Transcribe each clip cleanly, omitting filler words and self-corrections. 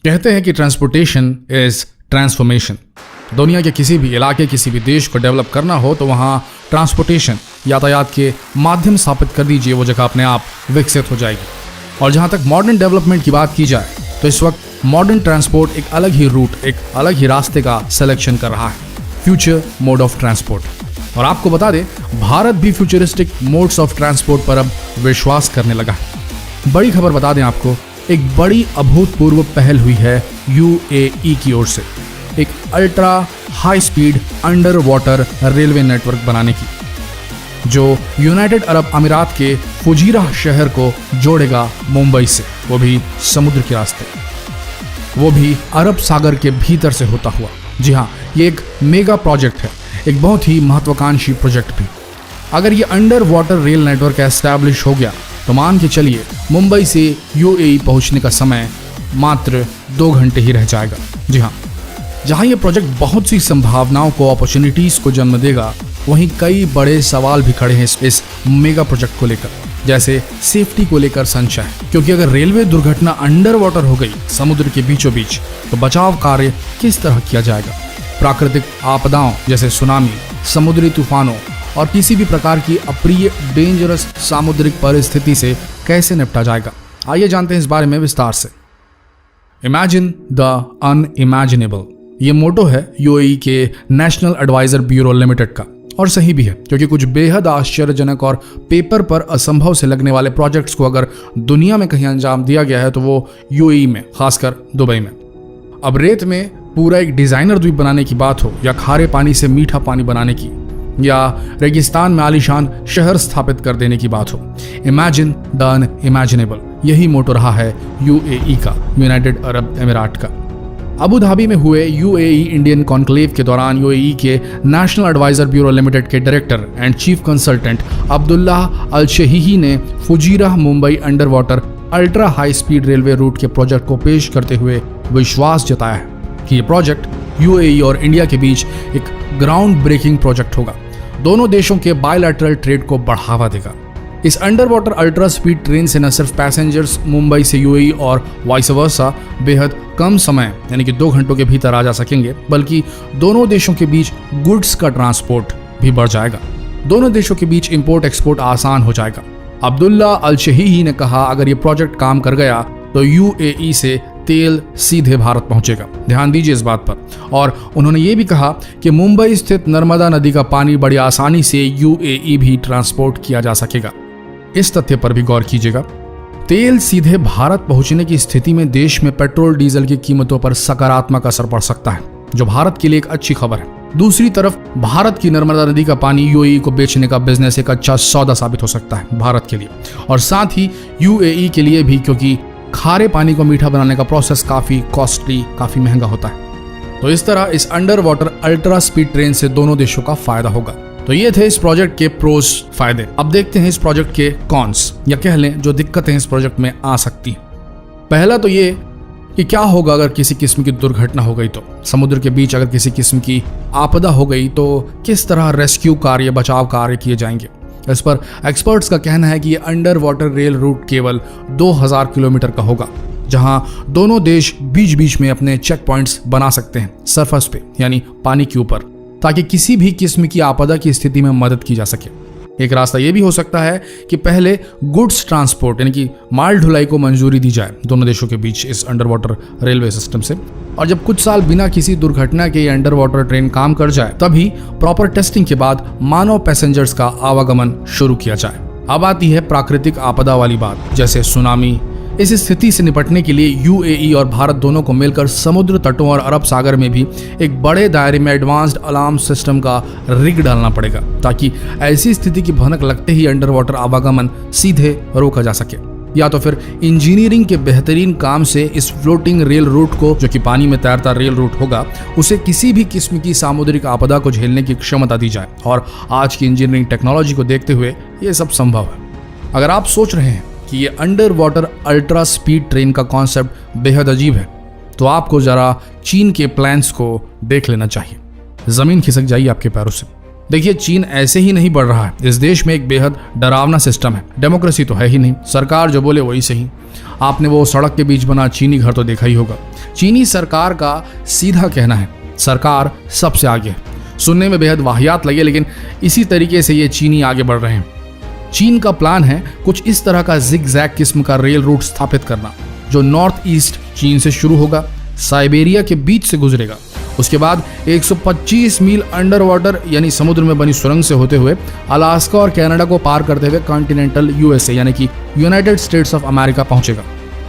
कहते हैं कि ट्रांसपोर्टेशन इज ट्रांसफॉर्मेशन। दुनिया के किसी भी इलाके, किसी भी देश को डेवलप करना हो तो वहाँ ट्रांसपोर्टेशन, यातायात के माध्यम स्थापित कर दीजिए, वो जगह अपने आप विकसित हो जाएगी। और जहाँ तक मॉडर्न डेवलपमेंट की बात की जाए तो इस वक्त मॉडर्न ट्रांसपोर्ट एक अलग ही रूट, एक अलग ही रास्ते का सिलेक्शन कर रहा है, फ्यूचर मोड ऑफ ट्रांसपोर्ट। और आपको बता दें, भारत भी फ्यूचरिस्टिक मोड्स ऑफ ट्रांसपोर्ट पर अब विश्वास करने लगा है। बड़ी खबर बता दें आपको, एक बड़ी अभूतपूर्व पहल हुई है यूएई की ओर से, एक ultra high speed under water railway network बनाने की, जो यूनाइटेड अरब अमीरात के फुजीरा शहर को जोड़ेगा मुंबई से, वो भी समुद्र के रास्ते, वो भी अरब सागर के भीतर से होता हुआ। जी हाँ, ये एक मेगा प्रोजेक्ट है, एक बहुत ही महत्वाकांक्षी प्रोजेक्ट भी। अगर ये under water rail network establish हो गया तो मान के चलिए मुंबई से यूएई पहुंचने का समय मात्र 2 घंटे ही रह जाएगा। जी हाँ, जहां ये प्रोजेक्ट बहुत सी संभावनाओं को, अपॉर्चुनिटीज को जन्म देगा, वहीं कई बड़े सवाल भी खड़े हैं इस मेगा प्रोजेक्ट को लेकर, जैसे सेफ्टी को लेकर संशय। क्योंकि अगर रेलवे दुर्घटना अंडर वाटर हो गई, समुद्र के बीचों बीच, तो बचाव कार्य किस तरह किया जाएगा? प्राकृतिक आपदाओं जैसे सुनामी, समुद्री तूफानों और किसी भी प्रकार की अप्रिय डेंजरस सामुद्रिक परिस्थिति से कैसे निपटा जाएगा? आइए जानते हैं इस बारे में विस्तार से। इमेजिन द अनइमेजिनेबल, ये मोटो है यूएई के नेशनल एडवाइजर ब्यूरो लिमिटेड का, और सही भी है, क्योंकि कुछ बेहद आश्चर्यजनक और पेपर पर असंभव से लगने वाले प्रोजेक्ट्स को अगर दुनिया में कहीं अंजाम दिया गया है तो वो यूएई में, खासकर दुबई में। अब रेत में पूरा एक डिजाइनर द्वीप बनाने की बात हो, या खारे पानी से मीठा पानी बनाने की, या रेगिस्तान में आलीशान शहर स्थापित कर देने की बात हो, इमेजिन द अनइमेजिनेबल, यही मोटो रहा है यूएई का, यूनाइटेड अरब अमीरात का। अबू धाबी में हुए यूएई इंडियन कॉन्क्लेव के दौरान यूएई के नेशनल एडवाइजर ब्यूरो लिमिटेड के director and chief consultant Abdullah Al Shehhi ने Fujairah Mumbai under water ultra high speed railway route के प्रोजेक्ट को पेश करते हुए विश्वास जताया है कि यह प्रोजेक्ट यूएई और इंडिया के बीच एक ग्राउंड ब्रेकिंग प्रोजेक्ट होगा, दोनों देशों के बायलैटरल ट्रेड को बढ़ावा देगा। इस under water ultra speed train से न सिर्फ पैसेंजर्स मुंबई से यूएई और वाइस वर्सा बेहद कम समय यानी कि 2 घंटों के भीतर आ जा सकेंगे, बल्कि दोनों देशों के बीच गुड्स का ट्रांसपोर्ट भी बढ़ जाएगा। दोनों देशों के बीच इंपोर्ट एक्सपोर्ट आसान हो जाएगा। अब्दुल्ला अल शहीही ने कहा, अगर ये प्रोजेक्ट काम कर गया तो यूएई से तेल सीधे भारत पहुंचेगा। ध्यान दीजिए इस बात पर। और उन्होंने ये भी कहा कि मुंबई स्थित नर्मदा नदी का पानी बड़ी आसानी से यूएई भी ट्रांसपोर्ट किया जा सकेगा। इस तथ्य पर भी गौर कीजिएगा, तेल सीधे भारत पहुंचने की स्थिति में देश में पेट्रोल डीजल की कीमतों पर सकारात्मक असर पड़ सकता है, जो भारत के लिए एक अच्छी खबर है। दूसरी तरफ भारत की नर्मदा नदी का पानी यूएई को बेचने का बिजनेस एक अच्छा सौदा साबित हो सकता है भारत के लिए, और साथ ही यूएई के लिए भी, क्योंकि खारे पानी को मीठा बनाने का प्रोसेस काफी कॉस्टली, काफी महंगा होता है। तो इस तरह इस under water ultra speed train से दोनों देशों का फायदा होगा। तो ये थे इस प्रोजेक्ट के प्रोस, फायदे। अब देखते हैं इस प्रोजेक्ट के कॉन्स, या कह लें जो दिक्कतें इस प्रोजेक्ट में आ सकती हैं। पहला तो ये कि क्या होगा अगर किसी किस्म की दुर्घटना हो गई, तो समुद्र के बीच अगर किसी किस्म की आपदा हो गई तो किस तरह रेस्क्यू कार्य, बचाव कार्य किए जाएंगे। इस पर एक्सपर्ट्स का कहना है कि ये अंडर वाटर रेल रूट केवल 2000 किलोमीटर का होगा, जहां दोनों देश बीच बीच में अपने चेक पॉइंट्स बना सकते हैं सरफेस पे, यानी पानी के ऊपर, ताकि किसी भी किस्म की आपदा की स्थिति में मदद की जा सके। एक रास्ता यह भी हो सकता है कि पहले गुड्स ट्रांसपोर्ट यानी कि माल ढुलाई को मंजूरी दी जाए दोनों देशों के बीच इस अंडर वाटर रेलवे सिस्टम से, और जब कुछ साल बिना किसी दुर्घटना के अंडर वाटर ट्रेन काम कर जाए, तभी प्रॉपर टेस्टिंग के बाद मानव पैसेंजर्स का आवागमन शुरू किया जाए। अब आती है प्राकृतिक आपदा वाली बात, जैसे सुनामी। इस स्थिति से निपटने के लिए यूएई और भारत दोनों को मिलकर समुद्र तटों और अरब सागर में भी एक बड़े दायरे में एडवांस्ड अलार्म सिस्टम का रिग डालना पड़ेगा, ताकि ऐसी स्थिति की भनक लगते ही अंडर वाटर आवागमन सीधे रोका जा सके। या तो फिर इंजीनियरिंग के बेहतरीन काम से इस फ्लोटिंग रेल रूट को, जो कि पानी में तैरता रेल रूट होगा, उसे किसी भी किस्म की सामुद्रिक आपदा को झेलने की क्षमता दी जाए। और आज की इंजीनियरिंग टेक्नोलॉजी को देखते हुए ये सब संभव है। अगर आप सोच रहे हैं कि ये under water ultra speed train का कॉन्सेप्ट बेहद अजीब है, तो आपको जरा चीन के प्लान्स को देख लेना चाहिए। जमीन खिसक जाइए आपके पैरों से देखिए, चीन ऐसे ही नहीं बढ़ रहा है। इस देश में एक बेहद डरावना सिस्टम है। डेमोक्रेसी तो है ही नहीं, सरकार जो बोले वही सही। आपने वो सड़क के बीच बना चीनी घर तो देखा ही होगा। चीनी सरकार का सीधा कहना है, सरकार सबसे आगे है। सुनने में बेहद वाहियात लगे, लेकिन इसी तरीके से ये चीनी आगे बढ़ रहे हैं। चीन का प्लान है कुछ इस तरह का जिग-जैग किस्म का रेल रूट स्थापित करना, जो नॉर्थ ईस्ट चीन से शुरू होगा, साइबेरिया के बीच से गुजरेगा, उसके बाद 125 मील अंडर वाटर यानी समुद्र में बनी सुरंग से होते हुए अलास्का और कनाडा को पार करते हुए कॉन्टिनेंटल यूएसए यानी कि यूनाइटेड स्टेट्स ऑफ अमेरिका पहुंचेगा।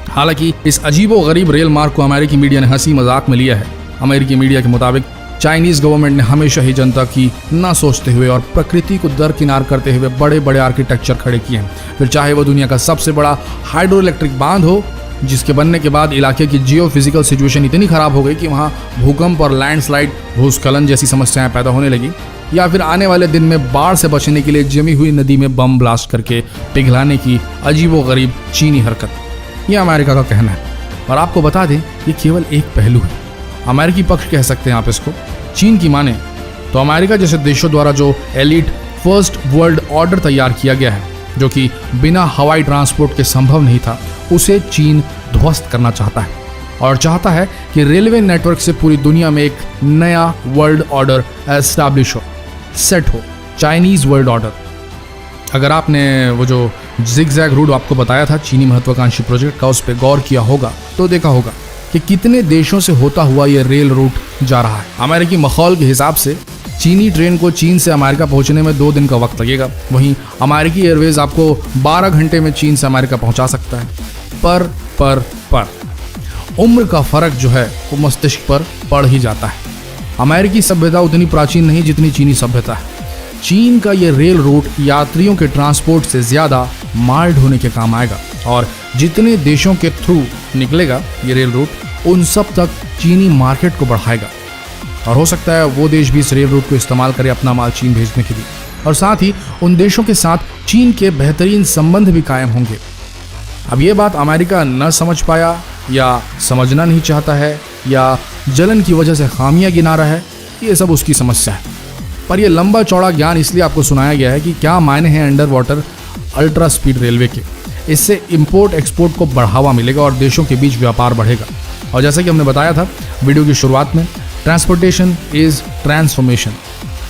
हालांकि इस अजीबो-गरीब रेल मार्ग को अमेरिकी मीडिया ने हंसी मजाक में लिया है। अमेरिकी मीडिया के मुताबिक चाइनीज गवर्नमेंट ने हमेशा ही जनता की ना सोचते हुए और प्रकृति को दरकिनार करते हुए बड़े बड़े आर्किटेक्चर खड़े किए हैं। फिर चाहे वो दुनिया का सबसे बड़ा हाइड्रो इलेक्ट्रिक बांध हो, जिसके बनने के बाद इलाके की जियो फिजिकल सिचुएशन इतनी खराब हो गई कि वहाँ भूकंप और लैंडस्लाइड, भूस्खलन जैसी समस्याएं पैदा होने लगी, या फिर आने वाले दिन में बाढ़ से बचने के लिए जमी हुई नदी में बम ब्लास्ट करके पिघलाने की अजीबोगरीब चीनी हरकत। यह अमेरिका का कहना है। और आपको बता दें, ये केवल एक पहलू है, अमेरिकी पक्ष कह सकते हैं आप इसको। चीन की माने तो अमेरिका जैसे देशों द्वारा जो एलिट फर्स्ट वर्ल्ड ऑर्डर तैयार किया गया है, जो कि बिना हवाई ट्रांसपोर्ट के संभव नहीं था, उसे चीन ध्वस्त करना चाहता है और चाहता है कि रेलवे नेटवर्क से पूरी दुनिया में एक नया वर्ल्ड ऑर्डर एस्टैब्लिश हो, सेट हो, चाइनीज वर्ल्ड ऑर्डर। अगर आपने वो जो जिग-जैग रूट आपको बताया था चीनी महत्वाकांक्षी प्रोजेक्ट का, उस पर गौर किया होगा तो देखा होगा कि कितने देशों से होता हुआ ये रेल रूट जा रहा है। अमेरिकी माहौल के हिसाब से चीनी ट्रेन को चीन से अमेरिका पहुंचने में 2 दिन का वक्त लगेगा, वहीं अमेरिकी एयरवेज आपको 12 घंटे में चीन से अमेरिका पहुंचा सकता है। पर उम्र का फर्क जो है वो मस्तिष्क पर पड़ ही जाता है। अमेरिकी सभ्यता उतनी प्राचीन नहीं जितनी चीनी सभ्यता है। चीन का ये रेल रूट यात्रियों के ट्रांसपोर्ट से ज्यादा माल ढोने के काम आएगा, और जितने देशों के थ्रू निकलेगा ये रेल रूट, उन सब तक चीनी मार्केट को बढ़ाएगा। और हो सकता है वो देश भी इस रेल रूट को इस्तेमाल करे अपना माल चीन भेजने के लिए, और साथ ही उन देशों के साथ चीन के बेहतरीन संबंध भी कायम होंगे। अब ये बात अमेरिका न समझ पाया, या समझना नहीं चाहता है, या जलन की वजह से खामियां गिना रहा है, ये सब उसकी समस्या है। पर यह लंबा चौड़ा ज्ञान इसलिए आपको सुनाया गया है कि क्या मायने हैं under water ultra speed railway के। इससे इंपोर्ट एक्सपोर्ट को बढ़ावा मिलेगा और देशों के बीच व्यापार बढ़ेगा। और जैसा कि हमने बताया था वीडियो की शुरुआत में, ट्रांसपोर्टेशन इज ट्रांसफॉर्मेशन।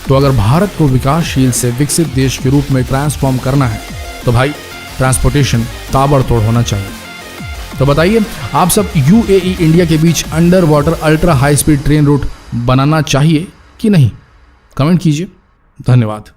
तो अगर भारत को विकासशील से विकसित देश के रूप में ट्रांसफॉर्म करना है तो भाई ट्रांसपोर्टेशन ताबड़तोड़ होना चाहिए। तो बताइए, आप सब यूएई इंडिया के बीच under water ultra high speed train route बनाना चाहिए कि नहीं? कमेंट कीजिए। धन्यवाद।